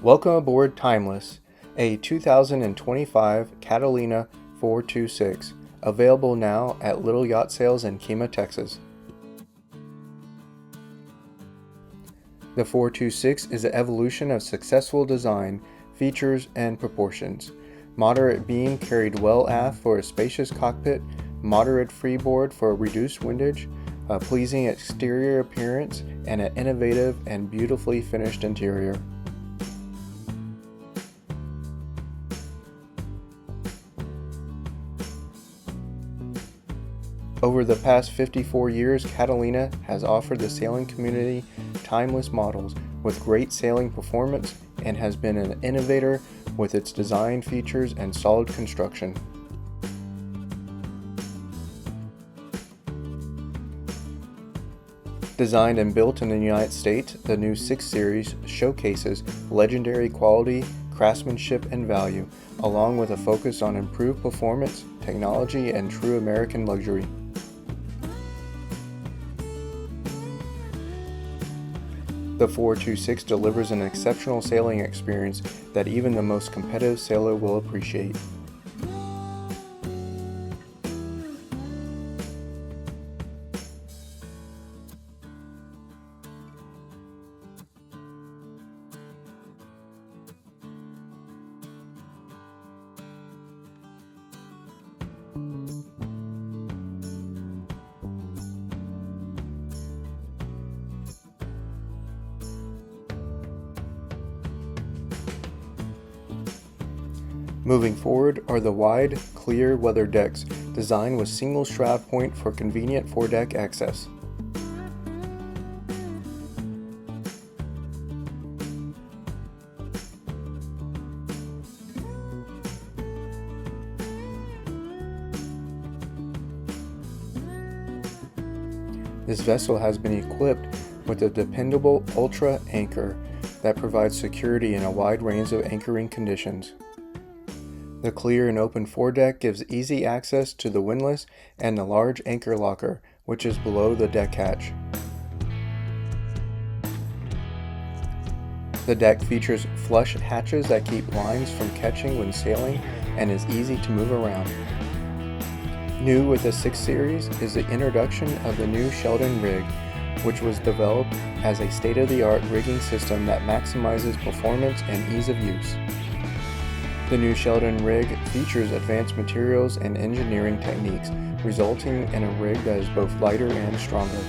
Welcome aboard Timeless, a 2025 Catalina 426, available now at Little Yacht Sales in Kemah, Texas. The 426 is an evolution of successful design, features, and proportions. Moderate beam carried well aft for a spacious cockpit, moderate freeboard for a reduced windage, a pleasing exterior appearance, and an innovative and beautifully finished interior. Over the past 54 years, Catalina has offered the sailing community timeless models with great sailing performance and has been an innovator with its design features and solid construction. Designed and built in the United States, the new 6 Series showcases legendary quality, craftsmanship, and value, along with a focus on improved performance, technology, and true American luxury. The 426 delivers an exceptional sailing experience that even the most competitive sailor will appreciate. Moving forward are the wide, clear weather decks designed with single shroud point for convenient foredeck access. This vessel has been equipped with a dependable Ultra anchor that provides security in a wide range of anchoring conditions. The clear and open foredeck gives easy access to the windlass and the large anchor locker, which is below the deck hatch. The deck features flush hatches that keep lines from catching when sailing and is easy to move around. New with the 6 Series is the introduction of the new Sheldon rig, which was developed as a state-of-the-art rigging system that maximizes performance and ease of use. The new Sheldon rig features advanced materials and engineering techniques, resulting in a rig that is both lighter and stronger.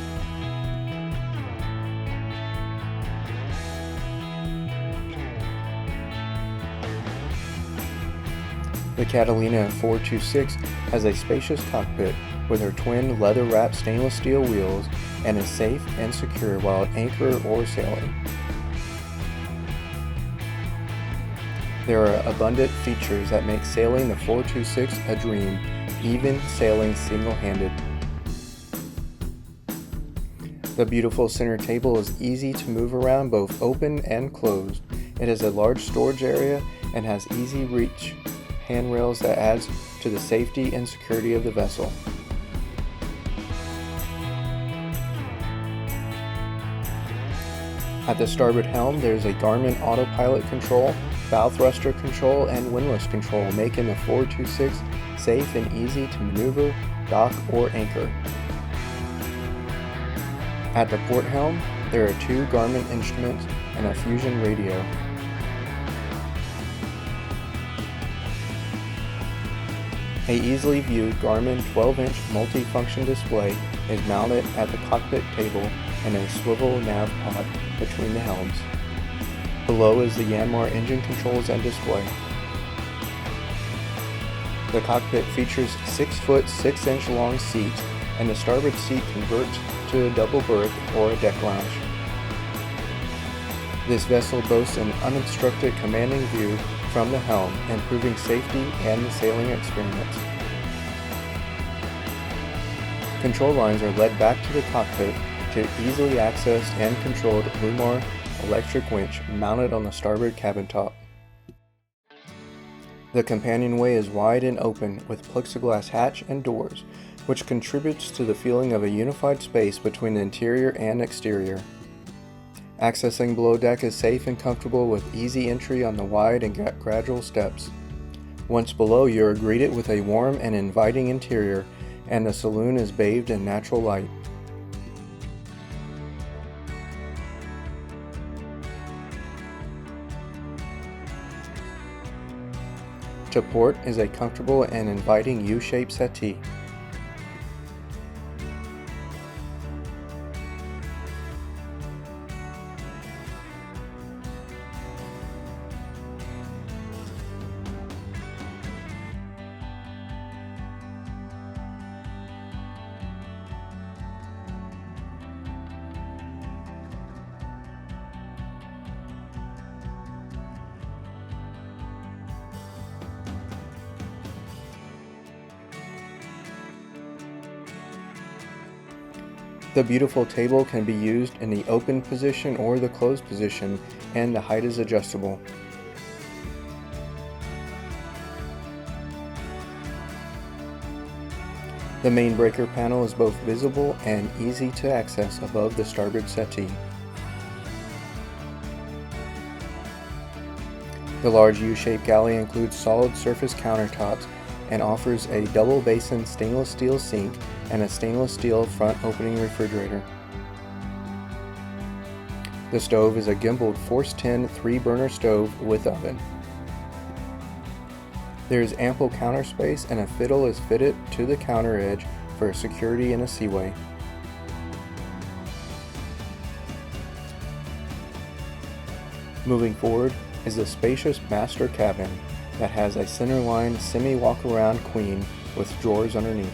The Catalina 426 has a spacious cockpit with her twin leather-wrapped stainless steel wheels and is safe and secure while at anchor or sailing. There are abundant features that make sailing the 426 a dream, even sailing single-handed. The beautiful center table is easy to move around both open and closed. It has a large storage area and has easy reach handrails that adds to the safety and security of the vessel. At the starboard helm, there is a Garmin autopilot control, bow thruster control, and windlass control, making the 426 safe and easy to maneuver, dock, or anchor. At the port helm, there are 2 Garmin instruments and a Fusion radio. A easily viewed Garmin 12-inch multi-function display is mounted at the cockpit table and a swivel nav pod between the helms. Below is the Yanmar engine controls and display. The cockpit features 6-foot 6-inch long seats, and the starboard seat converts to a double berth or a deck lounge. This vessel boasts an unobstructed commanding view from the helm, improving safety and the sailing experience. Control lines are led back to the cockpit to easily accessed and controlled Lumar electric winch mounted on the starboard cabin top. The companionway is wide and open with plexiglass hatch and doors, which contributes to the feeling of a unified space between the interior and exterior. Accessing below deck is safe and comfortable with easy entry on the wide and gradual steps. Once below, you are greeted with a warm and inviting interior, and the saloon is bathed in natural light. To port is a comfortable and inviting U-shaped settee. The beautiful table can be used in the open position or the closed position, and the height is adjustable. The main breaker panel is both visible and easy to access above the starboard settee. The large U-shaped galley includes solid surface countertops and offers a double basin stainless steel sink and a stainless steel front opening refrigerator. The stove is a gimbaled Force 10 3-burner stove with oven. There is ample counter space, and a fiddle is fitted to the counter edge for security in a seaway. Moving forward is the spacious master cabin that has a centerline semi-walk-around queen with drawers underneath.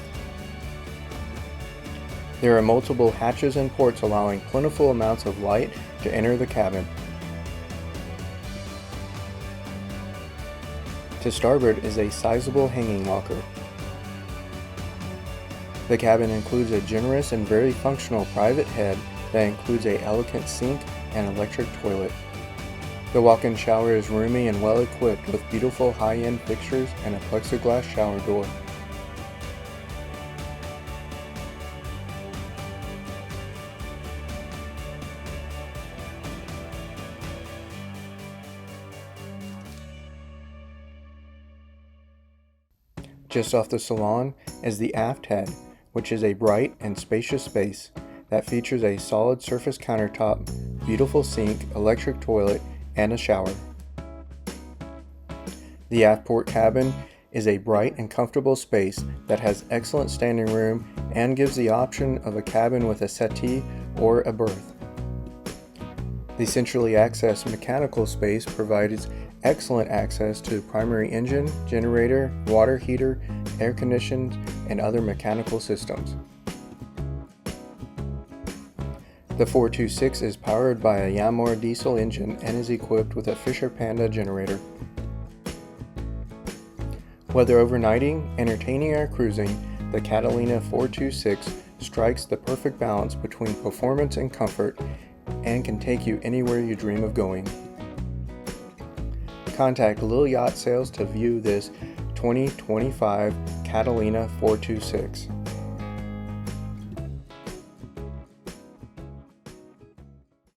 There are multiple hatches and ports allowing plentiful amounts of light to enter the cabin. To starboard is a sizable hanging locker. The cabin includes a generous and very functional private head that includes an elegant sink and electric toilet. The walk-in shower is roomy and well equipped with beautiful high-end fixtures and a plexiglass shower door. Just off the Salon is the aft head, which is a bright and spacious space that features a solid surface countertop, beautiful sink, electric toilet, and a shower. The aft port cabin is a bright and comfortable space that has excellent standing room and gives the option of a cabin with a settee or a berth. The centrally accessed mechanical space provides excellent access to primary engine, generator, water heater, air conditioning, and other mechanical systems. The 426 is powered by a Yacht diesel engine and is equipped with a Fisher Panda generator. Whether overnighting, entertaining, or cruising, the Catalina 426 strikes the perfect balance between performance and comfort and can take you anywhere you dream of going. Contact Lil Yacht Sales to view this 2025 Catalina 426.